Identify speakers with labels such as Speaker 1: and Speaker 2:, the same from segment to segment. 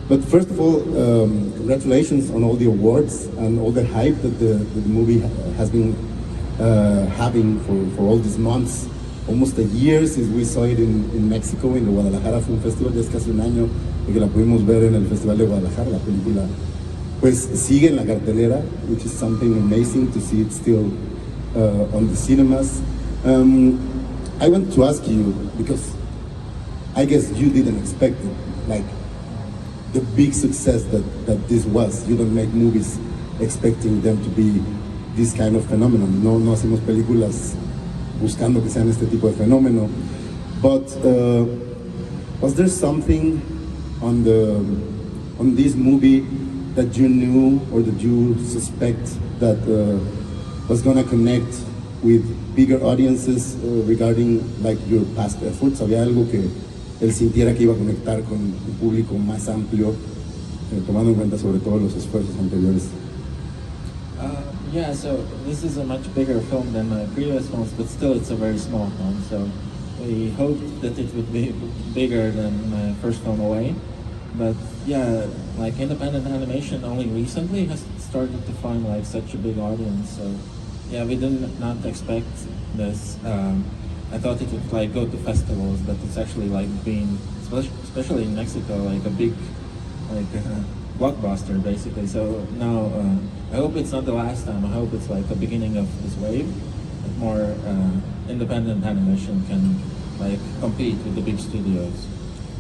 Speaker 1: But first of all, congratulations on all the awards and all the hype that the movie has been having for all these months. Almost a year since we saw it in Mexico, in the Guadalajara Film Festival. Ya es casi un año de que la pudimos ver en el Festival de Guadalajara. La película pues sigue en la cartelera, which is something amazing to see it still on the cinemas. I want to ask you, because I guess you didn't expect it, like the big success that this was. You don't make movies expecting them to be this kind of phenomenon. No hacemos películas buscando que sean este tipo de fenómeno. But was there something on this movie that you knew or that you suspect that was gonna connect with bigger audiences regarding like your past efforts? ¿Había algo que él sintiera que iba a conectar con un público más amplio, tomando en cuenta sobre todo los esfuerzos anteriores?
Speaker 2: Yeah, so this is a much bigger film than my previous films, but still it's a very small film, so we hoped that it would be bigger than my first film, Away. But yeah, like independent animation only recently has started to find like such a big audience, so yeah, we did not expect this. I thought it would like go to festivals, but it's actually like being, especially in Mexico, like a big blockbuster basically. So now I hope it's not the last time. I hope it's like the beginning of this wave, that more independent animation can like compete with the big studios.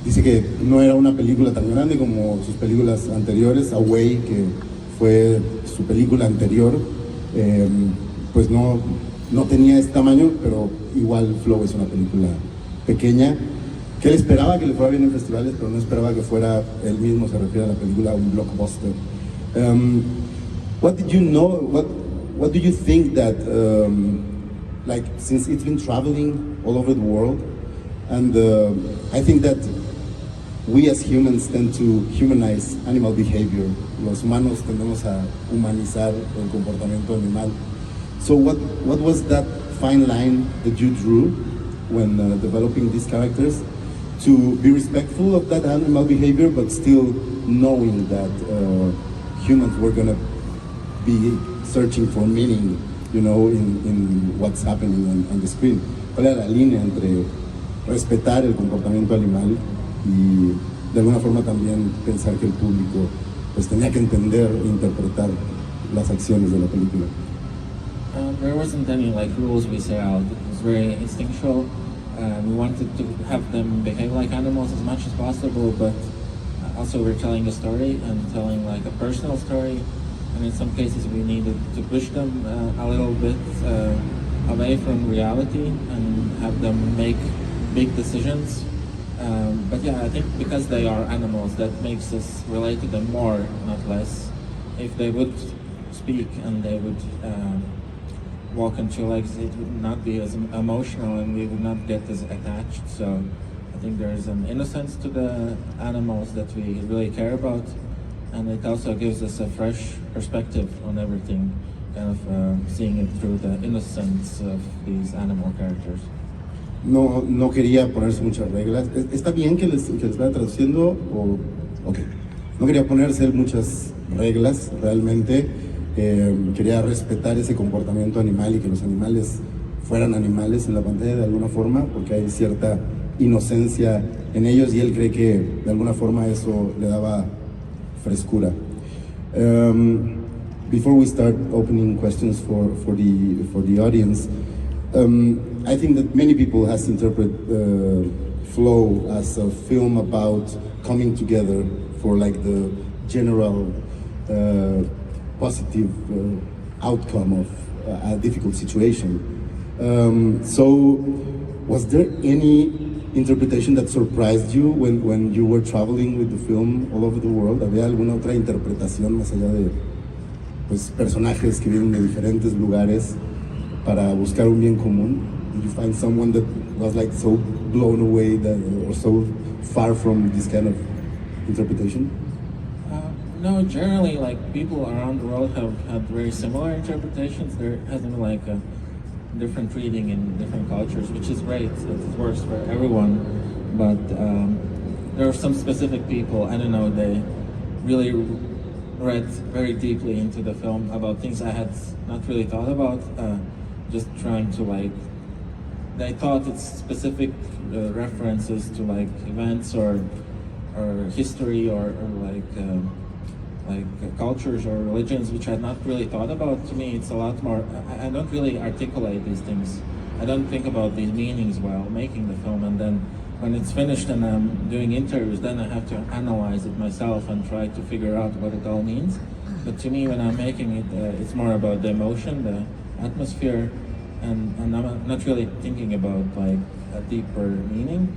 Speaker 1: Dice que no era una película tan grande como sus películas anteriores. Away, que fue su película anterior, pues no tenía este tamaño, pero igual Flow es una película pequeña, que él esperaba que le fuera bien en festivales, pero no esperaba que fuera, él mismo se refiere a la película, un blockbuster. What did you know, what do you think that, like, since it's been traveling all over the world, and I think that we as humans tend to humanize animal behavior. Los humanos tendemos a humanizar el comportamiento animal. So what was that fine line that you drew when developing these characters, to be respectful of that animal behavior, but still knowing that humans were gonna be searching for meaning, you know, in what's happening on the screen? ¿Cuál era la línea entre respetar el comportamiento animal y de alguna forma también pensar que el público pues tenía que entender e interpretar las acciones de la película?
Speaker 2: There wasn't any like rules we set out. It was very instinctual. We wanted to have them behave like animals as much as possible, but also we're telling a story and telling like a personal story, and in some cases we needed to push them a little bit away from reality and have them make big decisions. But yeah, I think because they are animals, that makes us relate to them more, not less. If they would speak and they would walk on two legs, it would not be as emotional and we would not get as attached. So I think there's an innocence to the animals that we really care about, and it also gives us a fresh perspective on everything, kind of seeing it through the innocence of these animal characters.
Speaker 1: No quería ponerse muchas reglas. ¿Está bien que les vaya traduciendo? Okay. No quería ponerse muchas reglas, realmente. Quería respetar ese comportamiento animal y que los animales fueran animales en la pantalla de alguna forma, porque hay cierta inocencia en ellos y él cree que de alguna forma eso le daba frescura. Before we start opening questions for the audience, I think that many people has interpreted Flow as a film about coming together for like the general positive outcome of a difficult situation. So was there any interpretation that surprised you when you were traveling with the film all over the world? ¿Había alguna otra interpretación más allá de pues, personajes que vienen de diferentes lugares para buscar un bien común? Did you find someone that was like so blown away that, or so far from this kind of interpretation?
Speaker 2: No, generally, like people around the world have had very similar interpretations. There hasn't been like a different reading in different cultures, which is great. It works for everyone. But there were some specific people, I don't know, they really read very deeply into the film about things I had not really thought about, just trying to like, they thought it's specific references to like events or history or cultures or religions, which I had not really thought about. To me, it's a lot more, I don't really articulate these things. I don't think about these meanings while making the film, and then when it's finished and I'm doing interviews, then I have to analyze it myself and try to figure out what it all means. But to me, when I'm making it, it's more about the emotion, the atmosphere, and I'm not really thinking about like a deeper meaning.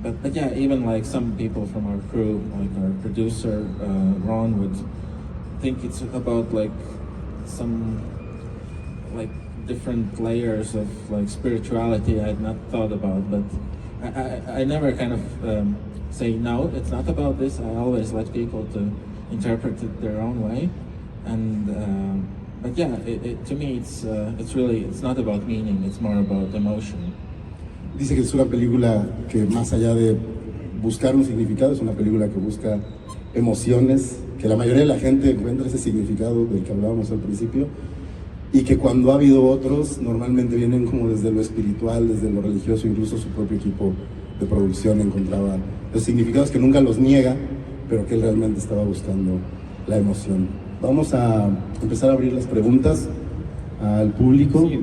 Speaker 2: But yeah, even like some people from our crew, like our producer, Ron, would think it's about like some like different layers of like spirituality I had not thought about, but I never kind of say no, it's not about this. I always let people to interpret it their own way, and but yeah, to me it's not about meaning, it's more about emotion.
Speaker 1: Dice que es una película que más allá de buscar un significado, es una película que busca emociones, que la mayoría de la gente encuentra ese significado del que hablábamos al principio, y que cuando ha habido otros, normalmente vienen como desde lo espiritual, desde lo religioso, incluso su propio equipo de producción encontraba los significados que nunca los niega, pero que él realmente estaba buscando la emoción. Vamos a empezar a abrir las preguntas al público.
Speaker 3: Sí,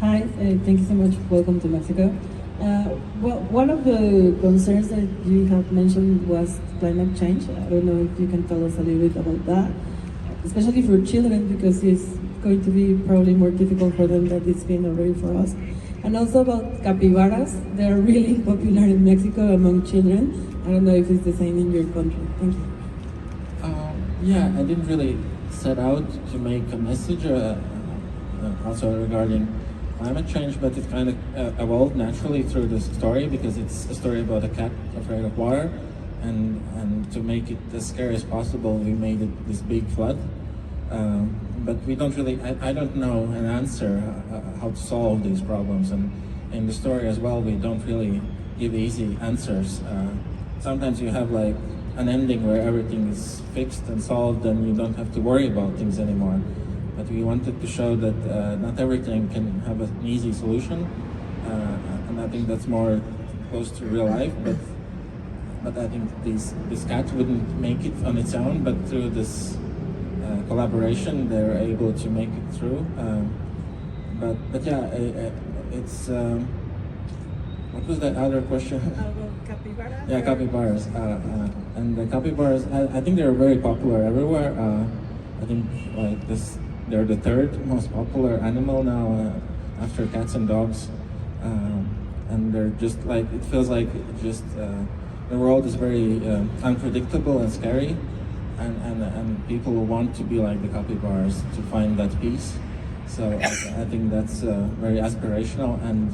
Speaker 3: Hi, thank you so much. Welcome to Mexico. Well, one of the concerns that you have mentioned was climate change. I don't know if you can tell us a little bit about that, especially for children, because it's going to be probably more difficult for them than it's been already for us. And also about capybaras. They're really popular in Mexico among children. I don't know if it's the same in your country. Thank you.
Speaker 2: Yeah, I didn't really set out to make a message also regarding climate change, but it kind of evolved naturally through this story, because it's a story about a cat afraid of water, and to make it as scary as possible, we made it this big flood. But we don't really, I don't know an answer how to solve these problems, and in the story as well, we don't really give easy answers. Sometimes you have like an ending where everything is fixed and solved and you don't have to worry about things anymore. But we wanted to show that not everything can have an easy solution, and I think that's more close to real life. But I think this cat wouldn't make it on its own, but through this collaboration, they were able to make it through. But yeah, it's what was the other question?
Speaker 3: Capybaras?
Speaker 2: Yeah, capybaras. And the capybaras, I think they're very popular everywhere. I think like this. They're the third most popular animal now after cats and dogs, and they're just like, it feels like just the world is very unpredictable and scary, and people want to be like the capybaras to find that peace. So I think that's very aspirational, and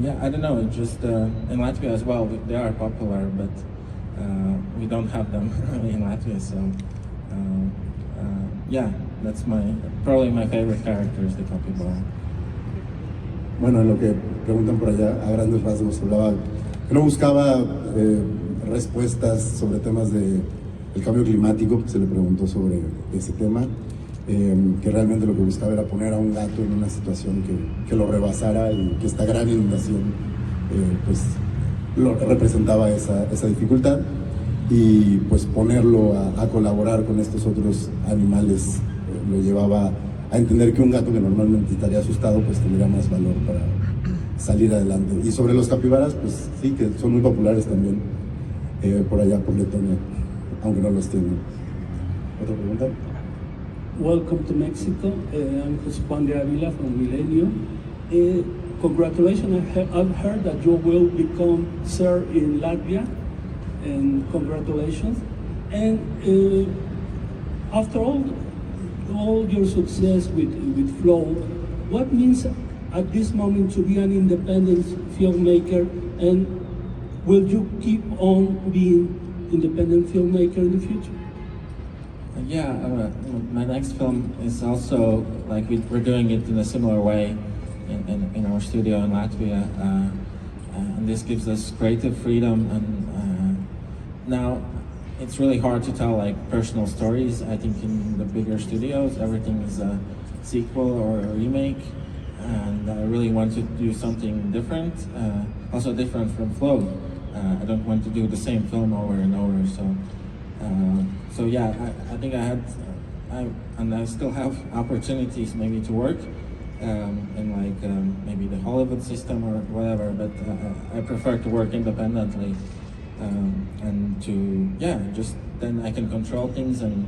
Speaker 2: yeah, I don't know, it just in Latvia as well they are popular, but we don't have them in Latvia, so. Yeah, that's probably my favorite character is the capybara.
Speaker 1: Bueno, en lo que preguntan por allá, a grandes rasgos, hablaba que no buscaba respuestas sobre temas del cambio climático, se le preguntó sobre ese tema, que realmente lo que buscaba era poner a un gato en una situación que lo rebasara, y que esta gran inundación pues representaba esa dificultad. Y pues ponerlo a colaborar con estos otros animales lo llevaba a entender que un gato que normalmente estaría asustado pues tendría más valor para salir adelante. Y sobre los capibaras, pues sí, que son muy populares también por allá por Letonia, aunque no los tienen. ¿Otra pregunta?
Speaker 4: Welcome to Mexico. I'm José Juan de Avila from Milenio. Congratulations, I've heard that you will become sir in Latvia. And congratulations. And after all your success with Flow, what means at this moment to be an independent filmmaker, and will you keep on being independent filmmaker in the future?
Speaker 2: Yeah, my next film is also like we're doing it in a similar way in our studio in Latvia. and this gives us creative freedom. And now it's really hard to tell like personal stories. I think in the bigger studios, everything is a sequel or a remake, and I really want to do something different, also different from Flow. I don't want to do the same film over and over. So yeah, I think I still have opportunities maybe to work in like maybe the Hollywood system or whatever, but I prefer to work independently and to just then I can control things and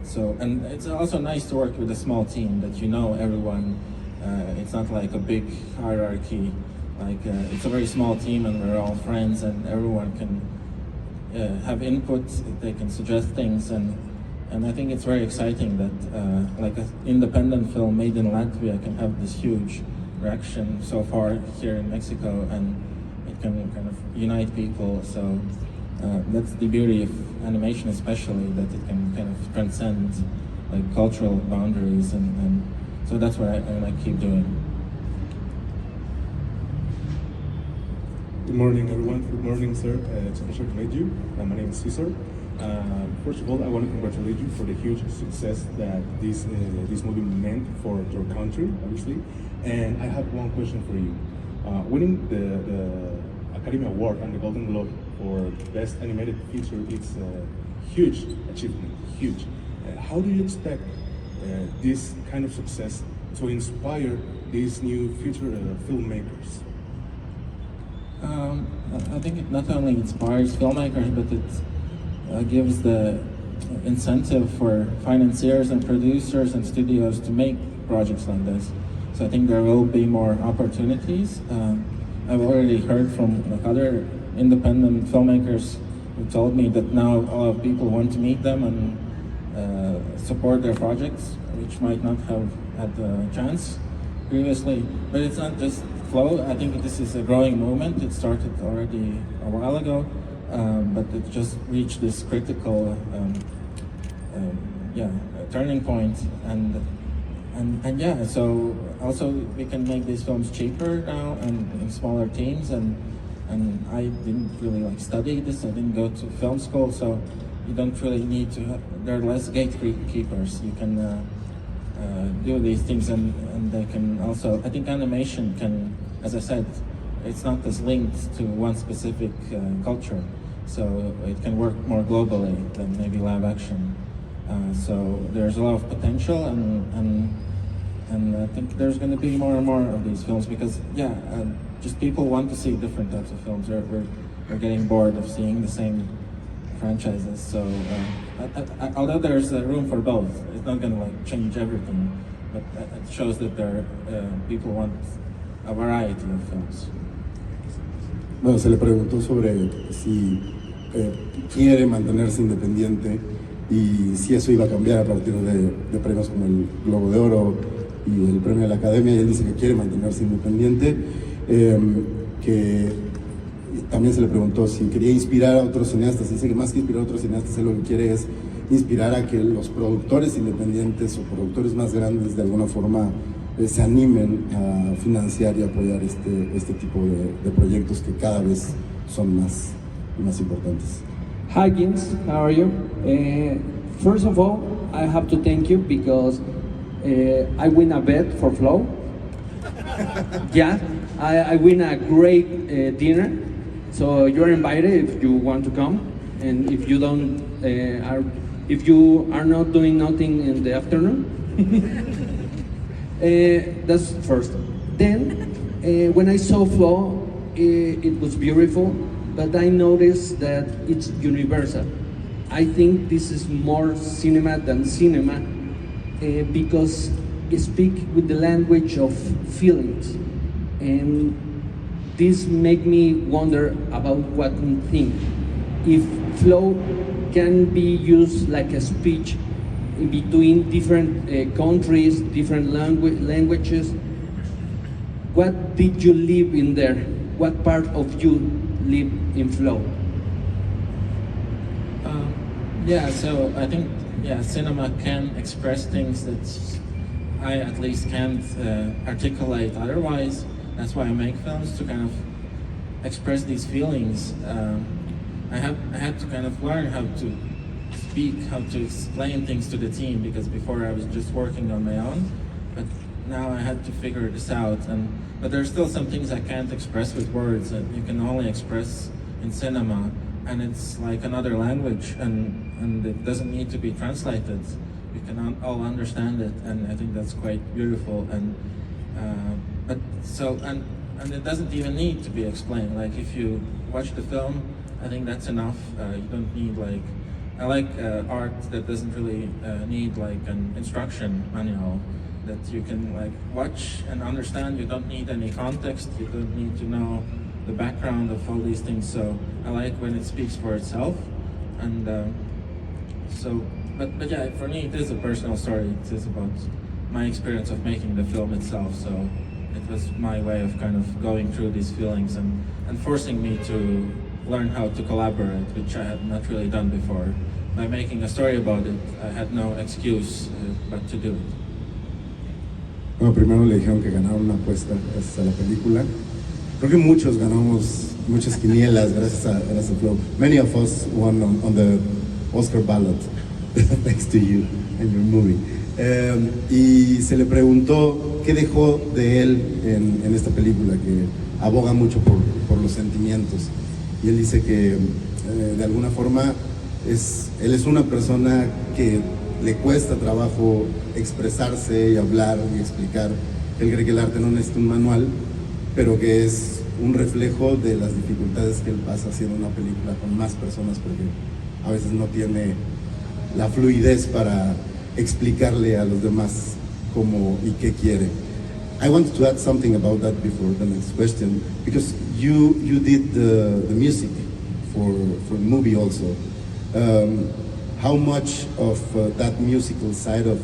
Speaker 2: it's also nice to work with a small team that you know everyone. It's not like a big hierarchy. Like it's a very small team and we're all friends and everyone can have input. They can suggest things and I think it's very exciting that like an independent film made in Latvia can have this huge reaction so far here in Mexico, and it can kind of unite people. So that's the beauty of animation, especially, that it can kind of transcend like cultural boundaries, and so that's what I like keep doing.
Speaker 5: Good morning, everyone. Good morning, sir. It's a pleasure to meet you. My name is Cesar. First of all, I want to congratulate you for the huge success that this movie meant for your country, obviously. And I have one question for you. Winning the Academy Award and the Golden Globe for Best Animated Feature is a huge achievement, huge. How do you expect this kind of success to inspire these new future filmmakers?
Speaker 2: I think it not only inspires filmmakers, but it gives the incentive for financiers and producers and studios to make projects like this. So I think there will be more opportunities. I've already heard from like other independent filmmakers who told me that now a lot of people want to meet them and support their projects, which might not have had the chance previously. But it's not just Flow. I think this is a growing movement. It started already a while ago, but it just reached this critical turning point. And yeah, so also we can make these films cheaper now and in smaller teams, and I didn't really like study this. I didn't go to film school, so you don't really need to there are less gatekeepers. You can do these things, and they can also, I think animation can, as I said, it's not as linked to one specific culture, so it can work more globally than maybe live action. So there's a lot of potential, and I think there's going to be more and more of these films because just people want to see different types of films. We're getting bored of seeing the same franchises. So although there's room for both, it's not going to like change everything, but it shows that people want a variety of films.
Speaker 1: Bueno, se le preguntó sobre si quiere mantenerse independiente y si eso iba a cambiar a partir de premios como el Globo de Oro y el premio de la Academia, y él dice que quiere mantenerse independiente, que también se le preguntó si quería inspirar a otros cineastas. Dice que más que inspirar a otros cineastas, él lo que quiere es inspirar a que los productores independientes o productores más grandes de alguna forma se animen a financiar y apoyar este tipo de proyectos que cada vez son más importantes.
Speaker 6: Hi Gints, how are you? First of all, I have to thank you because I win a bet for Flow. Yeah, I win a great dinner. So you're invited if you want to come, and if you don't, if you are not doing nothing in the afternoon. That's first. Then, when I saw Flow, it was beautiful, but I noticed that it's universal. I think this is more cinema than cinema because it speaks with the language of feelings, and this make me wonder about what we think. If Flow can be used like a speech in between different countries, different languages, what did you live in there? What part of you live in Flow?
Speaker 2: So I think cinema can express things that I at least can't articulate otherwise. that's why I make films, to kind of express these feelings. I had to kind of learn how to speak, how to explain things to the team, because before I was just working on my own, but now I had to figure this out. But there's still some things I can't express with words that you can only express in cinema, and it's like another language, and it doesn't need to be translated. We can all understand it, and I think that's quite beautiful. And it doesn't even need to be explained. Like, if you watch the film, I think that's enough. You don't need, like, I like art that doesn't really need like an instruction manual, that you can like watch and understand. You don't need any context. You don't need to know the background of all these things. So I like when it speaks for itself. And but yeah, for me it is a personal story. It is about my experience of making the film itself. So it was my way of kind of going through these feelings and forcing me to learn how to collaborate, which I had not really done before. By making a story about it, I had no excuse but to do it.
Speaker 1: Bueno, primero le dijeron que ganaron una apuesta gracias a la película. Creo que muchos ganamos muchas quinielas gracias a Flow. Many of us won on the Oscar ballot thanks to you and your movie. Y se le preguntó qué dejó de él en esta película, que aboga mucho por los sentimientos. Y él dice que de alguna forma él es una persona que le cuesta trabajo expresarse y hablar y explicar. Él cree que el arte no necesita un manual, pero que es un reflejo de las dificultades que él pasa haciendo una película con más personas, porque a veces no tiene la fluidez para explicarle a los demás cómo y qué quiere. I wanted to add something about that before the next question, because you did the music for the movie also. How much of that musical side of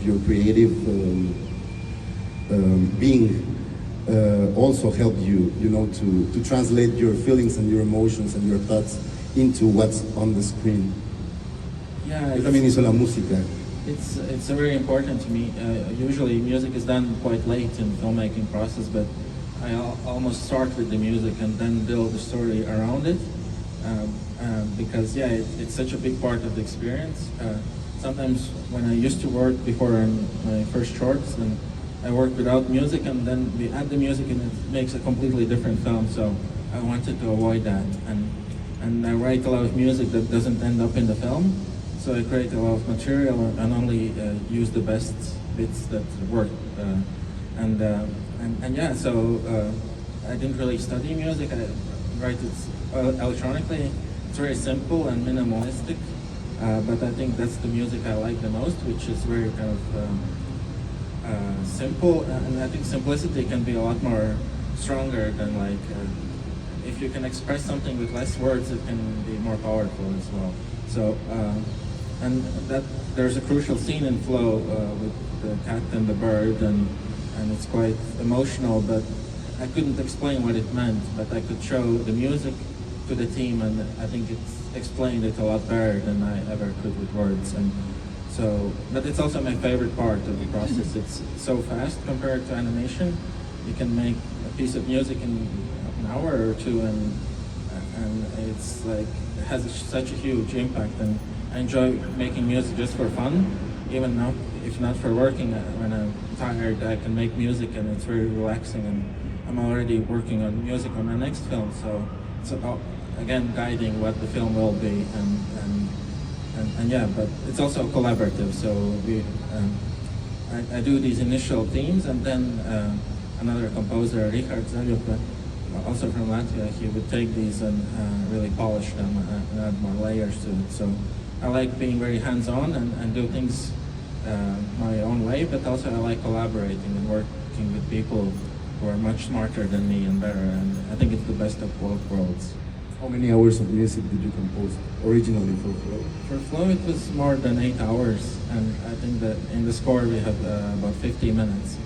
Speaker 1: your creative being also helped you, to translate your feelings and your emotions and your thoughts into what's on the screen?
Speaker 2: Yeah,
Speaker 1: Él también hizo la música.
Speaker 2: It's very important to me. Usually music is done quite late in the filmmaking process, but I almost start with the music and then build the story around it. Because it's such a big part of the experience. Sometimes when I used to work before on my first shorts, then I worked without music, and then we add the music and it makes a completely different film. So I wanted to avoid that, and I write a lot of music that doesn't end up in the film. So I create a lot of material and only use the best bits that work. So I didn't really study music. I write it electronically. It's very simple and minimalistic, but I think that's the music I like the most, which is very kind of simple, and I think simplicity can be a lot more stronger than like, if you can express something with less words, it can be more powerful as well. So, and that there's a crucial scene in Flow with the cat and the bird, and it's quite emotional, but I couldn't explain what it meant, but I could show the music to the team, and I think it's explained it a lot better than I ever could with words. And so, but it's also my favorite part of the process. It's so fast compared to animation. You can make a piece of music in an hour or two, and it's like, it has such a huge impact. And I enjoy making music just for fun, even now, if not for working. When I'm tired, I can make music, and it's very relaxing. And I'm already working on music on my next film, so it's again guiding what the film will be, and yeah, but it's also collaborative. So I do these initial themes, and then another composer, Gints Zilbalodis, also from Latvia, he would take these and really polish them and add more layers to it. So I like being very hands-on and do things my own way, but also I like collaborating and working with people who are much smarter than me and better, and I think it's the best of both worlds.
Speaker 1: How many hours of music did you compose originally for Flow?
Speaker 2: For Flow, it was more than 8 hours, and I think that in the score we have about 50 minutes.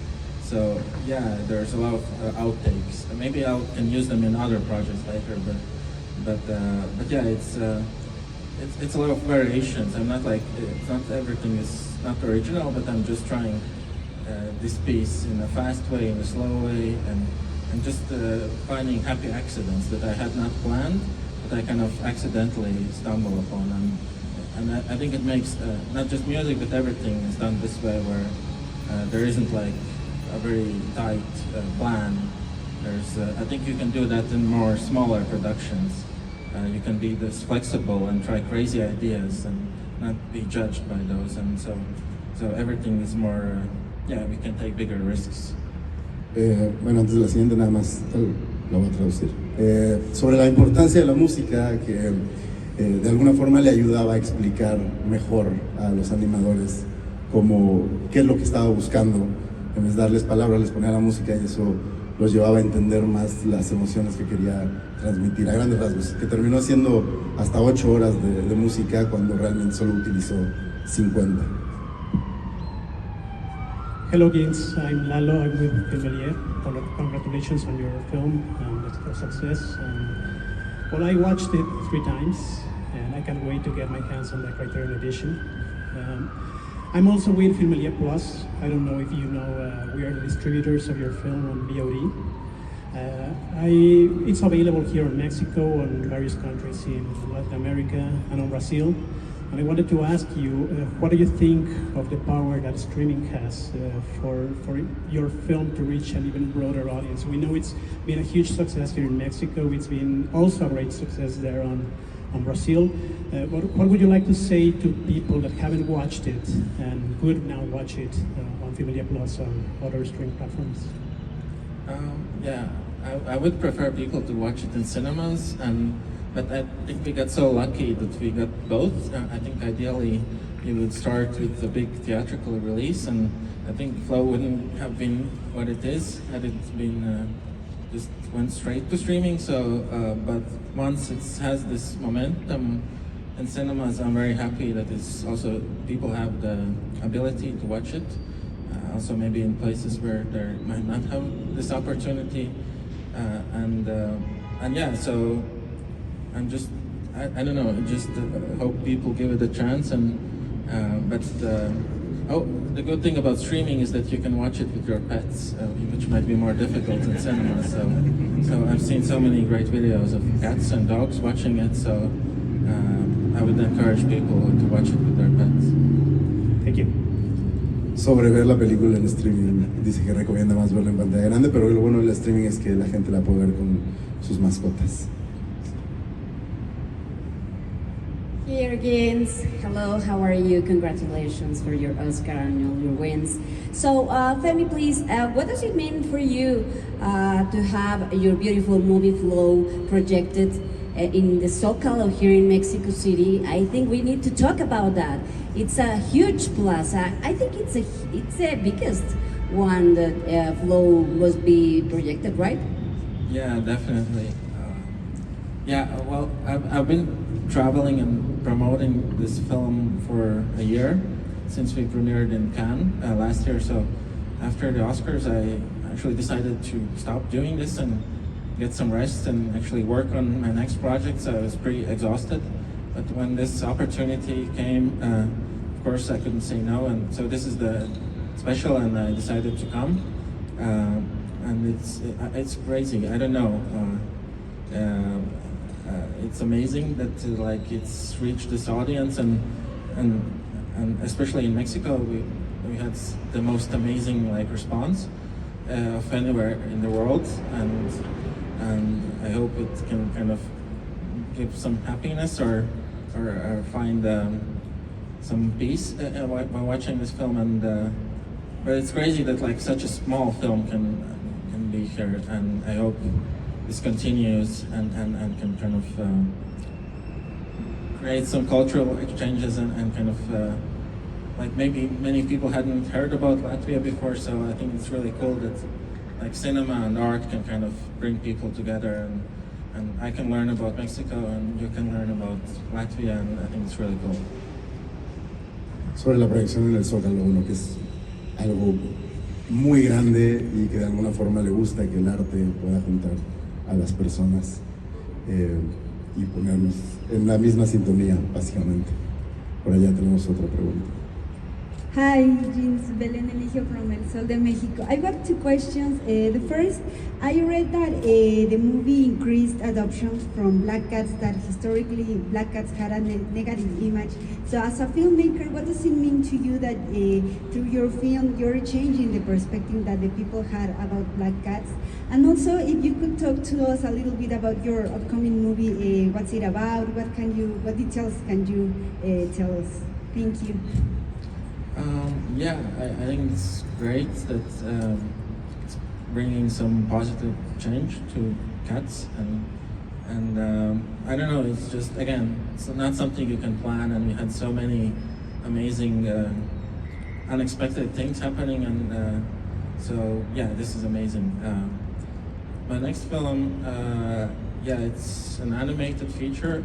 Speaker 2: So yeah, there's a lot of outtakes. Maybe I can use them in other projects later, but yeah, it's a lot of variations. I'm not like, it's not everything is not original, but I'm just trying this piece in a fast way, in a slow way, and just finding happy accidents that I had not planned, but I kind of accidentally stumble upon. And I think it makes not just music, but everything is done this way, where there isn't like a very tight plan. I think you can do that in more smaller productions. You can be this flexible and try crazy ideas and not be judged by those. And so everything is more, we can take bigger risks.
Speaker 1: Bueno, antes de la siguiente nada más lo voy a traducir. Sobre la importancia de la música, que de alguna forma le ayudaba a explicar mejor a los animadores qué es lo que estaba buscando. En vez de darles palabras, les ponía la música y eso los llevaba a entender más las emociones que quería transmitir a grandes rasgos, que terminó siendo hasta 8 horas de música cuando realmente solo utilizó 50.
Speaker 7: Hello Gints, I'm Lalo, I'm with Filmelier. Congratulations on your film and its success. Well, I watched it 3 times and I can't wait to get my hands on the Criterion edition. I'm also with Filmelier Plus. I don't know if you know, we are the distributors of your film on VOD. It's available here in Mexico and various countries in Latin America and on Brazil. And I wanted to ask you, what do you think of the power that streaming has for your film to reach an even broader audience? We know it's been a huge success here in Mexico. It's been also a great success there on Brazil. What would you like to say to people that haven't watched it and could now watch it on Filmmedia Plus or other streaming platforms?
Speaker 2: I would prefer people to watch it in cinemas, but I think we got so lucky that we got both. I think ideally you would start with a big theatrical release, and I think Flow wouldn't have been what it is had it been just went straight to streaming. But once it has this momentum in cinemas, I'm very happy that it's also people have the ability to watch it. Also maybe in places where they might not have this opportunity, so I'm just I don't know, just hope people give it a chance. The good thing about streaming is that you can watch it with your pets, which might be more difficult in cinema. So I've seen so many great videos of cats and dogs watching it. So I would encourage people to watch it with their pets.
Speaker 7: Thank you.
Speaker 1: Sobre ver la película en streaming, dice que recomienda más verla en pantalla grande, pero lo bueno del streaming es que la gente la puede ver con sus mascotas.
Speaker 8: Here Gints, hello, how are you? Congratulations for your Oscar and all your wins. So tell me please, what does it mean for you to have your beautiful movie Flow projected in the Zócalo here in Mexico City? I think we need to talk about that. It's a huge plus. I think it's the biggest one that Flow must be projected, right?
Speaker 2: Yeah, definitely. Well, I've been traveling and promoting this film for a year since we premiered in Cannes last year. So after the Oscars, I actually decided to stop doing this and get some rest and actually work on my next project. So I was pretty exhausted. But when this opportunity came, of course I couldn't say no. And so this is the special, and I decided to come. And it's crazy. I don't know. It's amazing that it's reached this audience, and especially in Mexico, we had the most amazing response of anywhere in the world, and I hope it can kind of give some happiness or find some peace while watching this film. But it's crazy that such a small film can be here, and I hope this continues and can kind of create some cultural exchanges and kind of maybe many people hadn't heard about Latvia before. So I think it's really cool that cinema and art can kind of bring people together, and I can learn about Mexico and you can learn about Latvia, and I think it's really cool.
Speaker 1: Sobre la proyección en el Zócalo, uno que es algo muy grande y que de alguna forma le gusta que el arte pueda juntar a las personas y ponernos en la misma sintonía, básicamente. Por allá tenemos otra pregunta.
Speaker 9: Hi, Gints Zilbalodis from El Sol de Mexico. I got two questions. The first, I read that the movie increased adoptions from black cats, that historically black cats had a negative image. So as a filmmaker, what does it mean to you that through your film you're changing the perspective that the people had about black cats? And also, if you could talk to us a little bit about your upcoming movie, what's it about? What details can you tell us? Thank you.
Speaker 2: Yeah, I think it's great that it's bringing some positive change to cats, and I don't know, it's just, again, it's not something you can plan, and we had so many amazing unexpected things happening, and so yeah, this is amazing. My next film, yeah, it's an animated feature.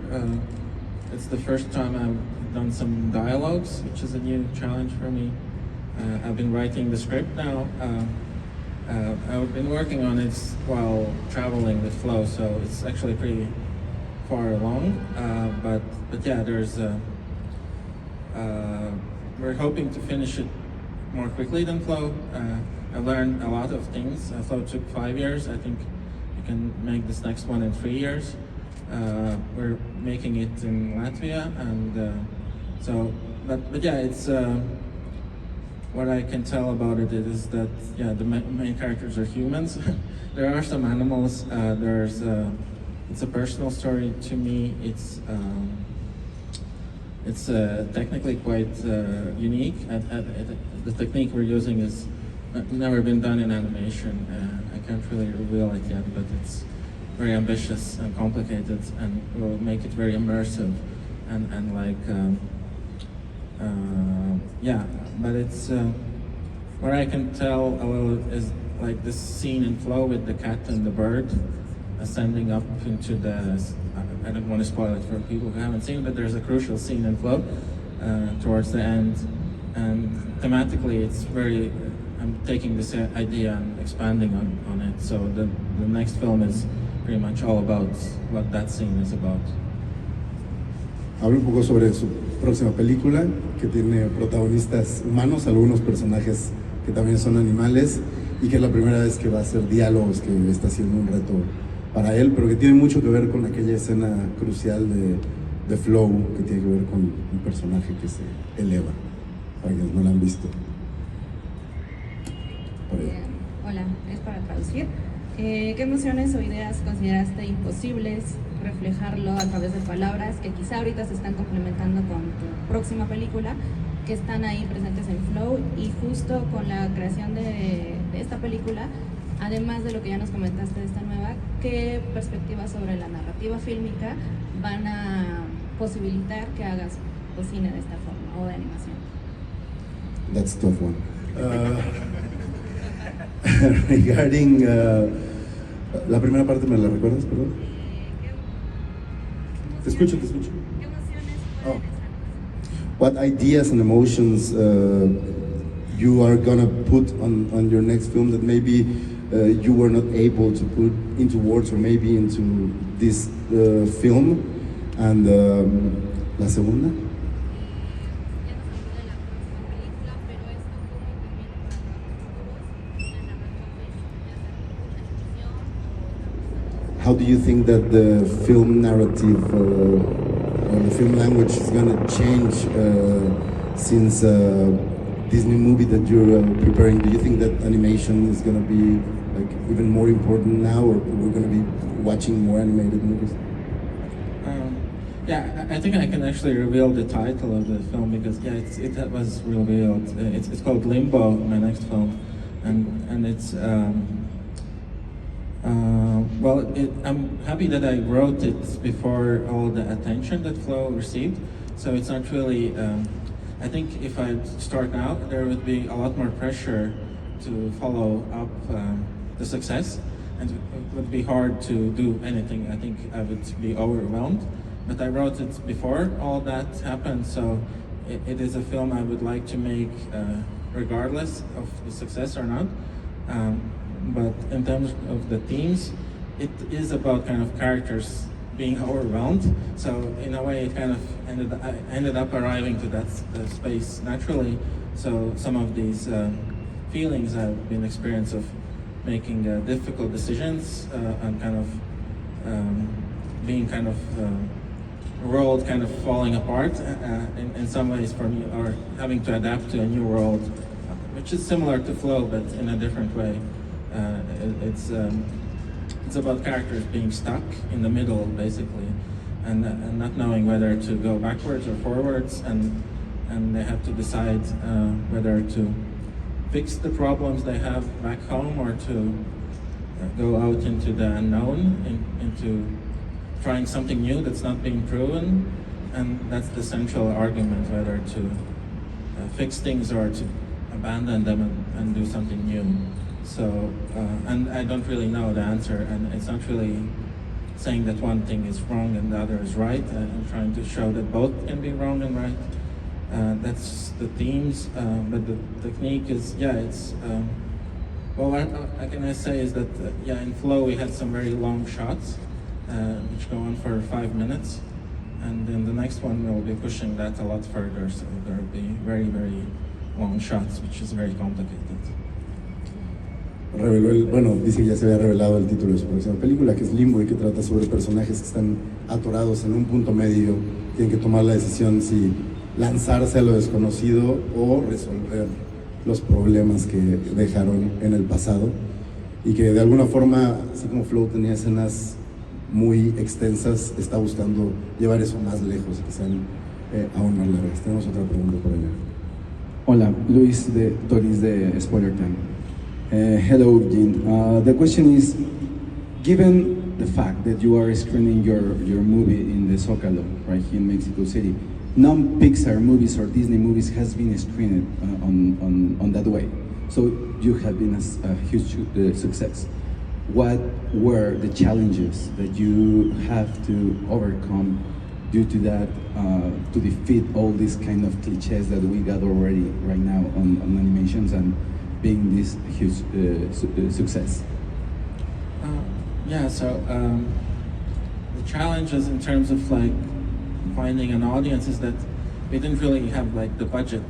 Speaker 2: It's the first time I've done some dialogues, which is a new challenge for me. I've been writing the script now. I've been working on it while traveling with Flow, so it's actually pretty far along. But yeah, we're hoping to finish it more quickly than Flow. I've learned a lot of things. Flow took 5 years. I think we can make this next one in 3 years. We're making it in Latvia, and but yeah, it's what I can tell about it is that yeah, the main characters are humans. There are some animals. It's a personal story to me. It's technically quite unique. The technique we're using is never been done in animation. I can't really reveal it yet, but it's very ambitious and complicated, and will make it very immersive and like yeah. But it's what I can tell a little is like this scene in Flow with the cat and the bird ascending up into the. I don't want to spoil it for people who haven't seen it, but there's a crucial scene in Flow towards the end, and thematically it's very. I'm taking this idea and expanding on it. So the next film is pretty much all about what that scene is about.
Speaker 1: Habla un poco sobre su próxima película, que tiene protagonistas humanos, algunos personajes que también son animales, y que es la primera vez que va a hacer diálogos, que está siendo un reto para él, pero que tiene mucho que ver con aquella escena crucial de Flow, que tiene que ver con un personaje que se eleva, para quienes no la han visto.
Speaker 10: Hola, es para traducir. ¿Qué emociones o ideas consideraste imposibles reflejarlo a través de palabras que quizá ahorita se están complementando con tu próxima película, que están ahí presentes en Flow? Y justo con la creación de esta película, además de lo que ya nos comentaste de esta nueva, ¿qué perspectivas sobre la narrativa fílmica van a posibilitar que hagas cine de esta forma o de animación?
Speaker 1: That's a tough one. Regarding la primera parte, ¿me la recuerdas, perdón? Te escucho. Oh. What ideas and emotions you are gonna put on your next film that maybe you were not able to put into words or maybe into this film? And la segunda? How do you think that the film narrative or the film language is going to change since this new movie that you're preparing? Do you think that animation is going to be like even more important now, or we're going to be watching more animated movies?
Speaker 2: Yeah, I think I can actually reveal the title of the film because yeah, it was revealed. It's called Limbo, my next film, and it's. Well, I'm happy that I wrote it before all the attention that Flow received, so it's not really, I think if I start now, there would be a lot more pressure to follow up the success, and it would be hard to do anything. I think I would be overwhelmed, but I wrote it before all that happened, so it is a film I would like to make regardless of the success or not. But in terms of the themes, it is about kind of characters being overwhelmed. So in a way, it kind of ended up arriving to that space naturally. So some of these feelings have been experience of making difficult decisions and kind of being kind of world kind of falling apart in some ways for me, or having to adapt to a new world, which is similar to Flow but in a different way. It's about characters being stuck in the middle basically, and not knowing whether to go backwards or forwards, and they have to decide whether to fix the problems they have back home or to go out into the unknown, into trying something new that's not being proven. And that's the central argument, whether to fix things or to abandon them and do something new. So, and I don't really know the answer, and it's not really saying that one thing is wrong and the other is right. I'm trying to show that both can be wrong and right. That's the themes, but the technique is, it's, well, what I can say is that, in Flow we had some very long shots, which go on for 5 minutes, and then the next one we'll be pushing that a lot further, so there will be very, very long shots, which is very complicated.
Speaker 1: Dice que ya se había revelado el título de su próxima película, que es Limbo, y que trata sobre personajes que están atorados en un punto medio, tienen que tomar la decisión si lanzarse a lo desconocido o resolver los problemas que dejaron en el pasado, y que de alguna forma, así como Flow tenía escenas muy extensas, está buscando llevar eso más lejos y que sean aún más largas. Tenemos otra pregunta por allá.
Speaker 11: Hola, Luis de Toris de Spoiler Time. Hello, Gints. The question is, given the fact that you are screening your movie in the Zócalo, right here in Mexico City, non-Pixar movies or Disney movies has been screened on that way. So you have been a huge success. What were the challenges that you have to overcome due to that, to defeat all these kind of cliches that we got already right now on animations and being this huge success?
Speaker 2: The challenges in terms of like finding an audience is that we didn't really have like the budget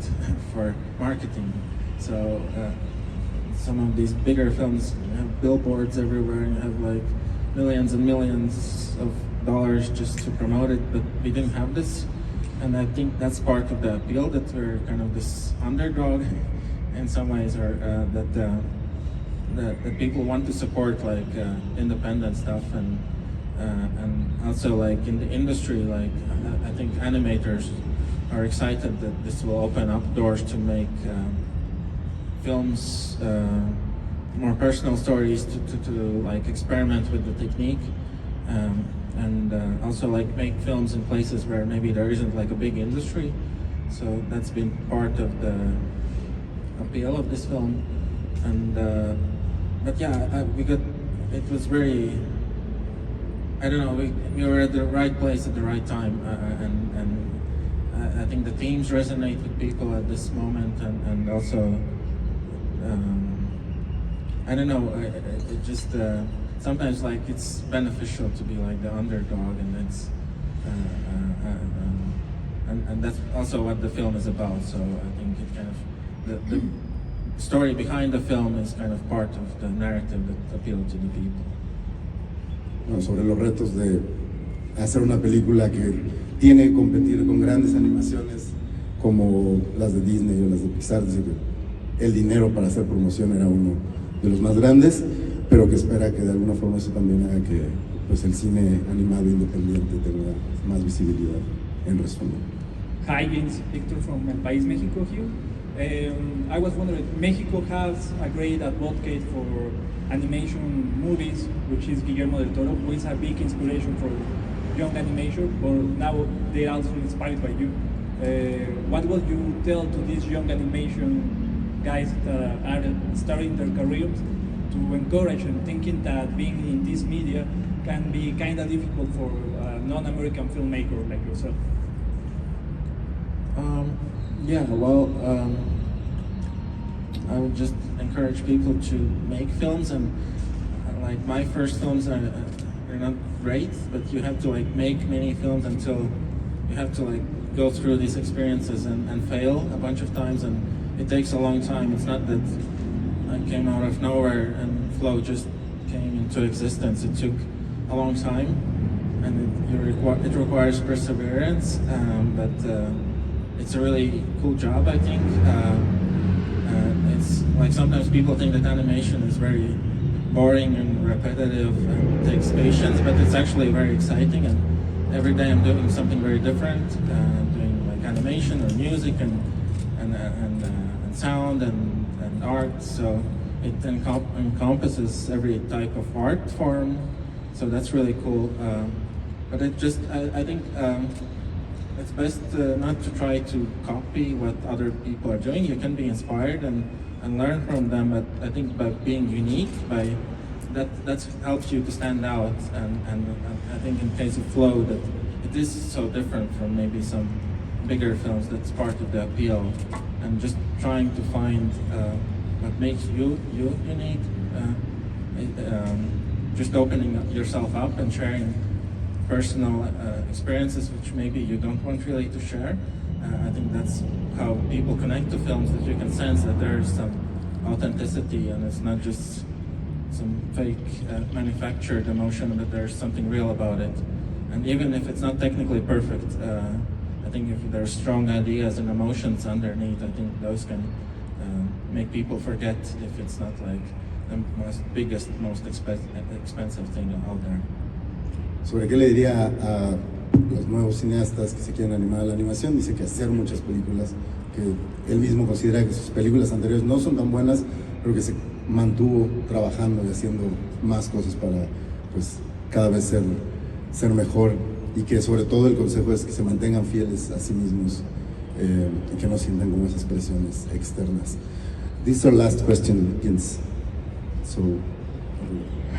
Speaker 2: for marketing. So some of these bigger films have billboards everywhere and have like millions and millions of dollars just to promote it, but we didn't have this. And I think that's part of the appeal, that we're kind of this underdog in some ways, or that people want to support like independent stuff, and also like in the industry, like I think animators are excited that this will open up doors to make films, more personal stories, to like experiment with the technique, and also like make films in places where maybe there isn't like a big industry. So that's been part of the appeal of this film. And we got, it was very, I don't know, we were at the right place at the right time, and I think the themes resonate with people at this moment, and also I don't know, it just sometimes like it's beneficial to be like the underdog, and it's and that's also what the film is about. So I think it kind of, the story behind the film is kind of part of the narrative that appealed to the people.
Speaker 1: Bueno, sobre los retos de hacer una película que tiene que competir con grandes animaciones como las de Disney o las de Pixar, dice que el dinero para hacer promoción era uno de los más grandes, pero que espera que de alguna forma eso también haga que pues el cine animado independiente tenga más visibilidad, en resumen.
Speaker 12: Hi, Gints, Victor from El País México here. I was wondering, Mexico has a great advocate for animation movies, which is Guillermo del Toro, who is a big inspiration for young animation, but now they're also inspired by you. What would you tell to these young animation guys that are starting their careers to encourage and thinking that being in this media can be kind of difficult for a non-American filmmaker like yourself?
Speaker 2: I would just encourage people to make films, and like my first films are not great, but you have to like make many films until you have to like go through these experiences and fail a bunch of times and it takes a long time. It's not that I came out of nowhere and flow just came into existence. It took a long time, and it requires perseverance, but it's a really cool job, I think. It's like sometimes people think that animation is very boring and repetitive and takes patience, but it's actually very exciting, and every day I'm doing something very different, doing like animation and music and sound and art, so it encompasses every type of art form, so that's really cool. But it just, I think it's best not to try to copy what other people are doing. You can be inspired and learn from them, but I think by being unique, that helps you to stand out, and I think in case of Flow that it is so different from maybe some bigger films. That's part of the appeal, and just trying to find what makes you unique, just opening yourself up and sharing personal experiences which maybe you don't want really to share. I think that's how people connect to films, that you can sense that there is some authenticity and it's not just some fake manufactured emotion, but there's something real about it. And even if it's not technically perfect, I think if there's strong ideas and emotions underneath, I think those can make people forget if it's not like the biggest, most expensive thing out there.
Speaker 1: ¿Sobre qué le diría a los nuevos cineastas que se quieren animar a la animación? Dice que hacer muchas películas, que él mismo considera que sus películas anteriores no son tan buenas, pero que se mantuvo trabajando y haciendo más cosas para pues cada vez ser mejor, y que sobre todo el consejo es que se mantengan fieles a sí mismos y que no sientan como esas presiones externas. This is our last question, Gints. So,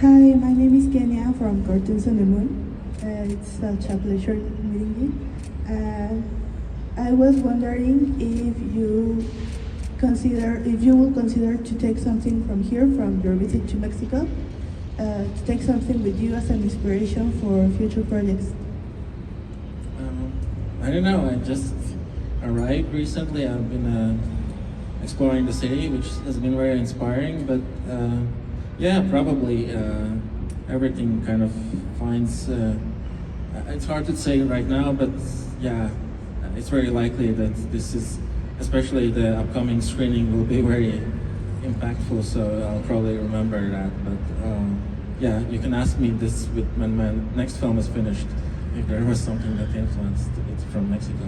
Speaker 13: hi, my name is Kenya from Cartoons on the Moon. It's such a pleasure meeting you. I was wondering if you will consider to take something from here, from your visit to Mexico, to take something with you as an inspiration for future projects.
Speaker 2: I don't know, I just arrived recently. I've been exploring the city, which has been very inspiring, but yeah, probably everything kind of finds, it's hard to say right now, but yeah, it's very likely that this is, especially the upcoming screening, will be very impactful, so I'll probably remember that. But yeah, you can ask me this when my next film is finished, if there was something that influenced it from Mexico.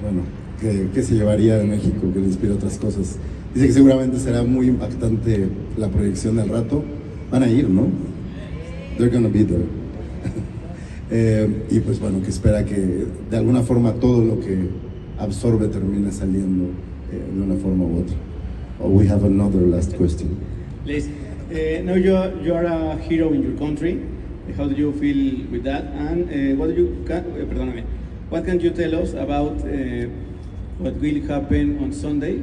Speaker 1: Bueno, ¿qué se llevaría de México que le inspira otras cosas? Dice que seguramente será muy impactante la proyección del rato. Van a ir, ¿no? They're gonna be there. Y pues bueno, que espera que de alguna forma todo lo que absorbe termine saliendo de una forma u otra. We have another last question.
Speaker 14: Please, now you are a hero in your country. How do you feel with that? And what can you tell us about what will happen on Sunday?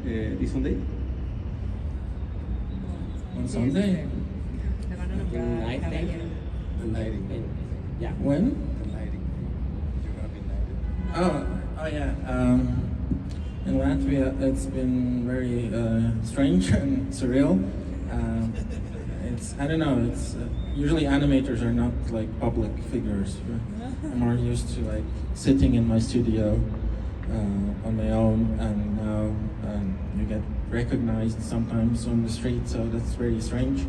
Speaker 14: This Sunday?
Speaker 2: On Sunday?
Speaker 1: The lighting.
Speaker 2: Yeah. When?
Speaker 1: The lighting. You're gonna be lighted.
Speaker 2: Oh yeah. In Latvia, it's been very strange and surreal. I don't know. It's usually animators are not like public figures. I'm more used to like sitting in my studio on my own, and now you get recognized sometimes on the street, so that's very strange.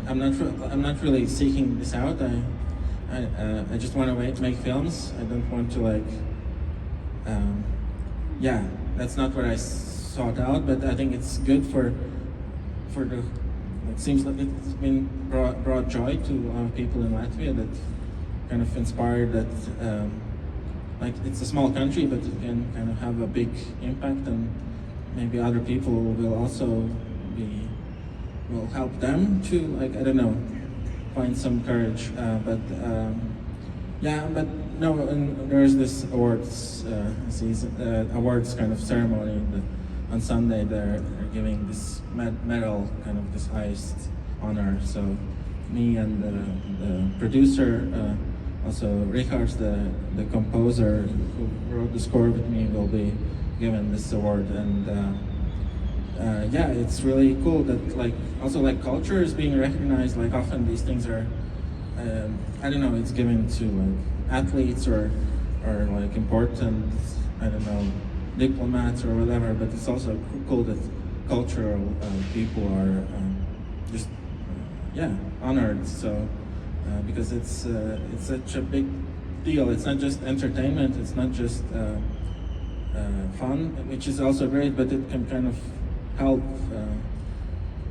Speaker 2: I'm not really seeking this out. I just want to make films. I don't want to like. Yeah, that's not what I sought out, but I think it's good for the. It seems like it's been brought joy to a lot of people in Latvia, that kind of inspired that. Like it's a small country, but it can kind of have a big impact, and maybe other people will also will help them to, like, I don't know, find some courage. Yeah, but no, and there's this awards season, awards kind of ceremony that on Sunday they're giving this medal, kind of this highest honor. So me and the producer, also Richards, the composer who wrote the score with me, will be given this award, and yeah, it's really cool that like also like culture is being recognized. Like often these things are, I don't know, it's given to like athletes or like important, I don't know, diplomats or whatever. But it's also cool that cultural people are just yeah, honored. So because it's such a big deal. It's not just entertainment. It's not just fun, which is also great, but it can kind of help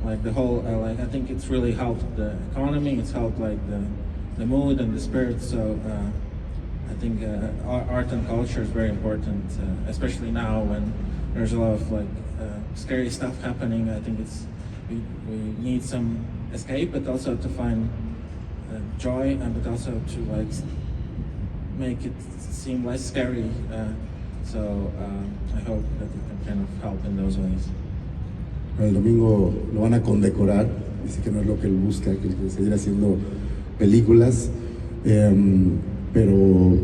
Speaker 2: like the whole like I think it's really helped the economy. It's helped like the mood and the spirit. So I think art and culture is very important, especially now when there's a lot of like scary stuff happening. I think it's we need some escape, but also to find joy, but also to like make it seem less scary. So I hope that it can kind of help in those ways.
Speaker 1: El domingo lo van a condecorar, dice que no es lo que él busca, que seguir haciendo películas, pero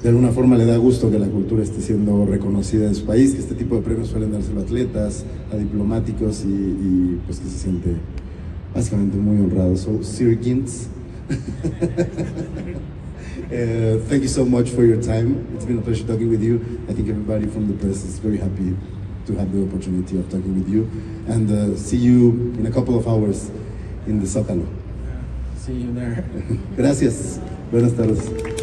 Speaker 1: de alguna forma le da gusto que la cultura esté siendo reconocida en su país, que este tipo de premios suelen dárselo a atletas, a diplomáticos y pues que se siente básicamente muy honrado. So, Sir Gints, thank you so much for your time. It's been a pleasure talking with you. I think everybody from the press is very happy to have the opportunity of talking with you, and see you in a couple of hours in the Zócalo.
Speaker 2: See you there.
Speaker 1: Gracias. Buenas tardes.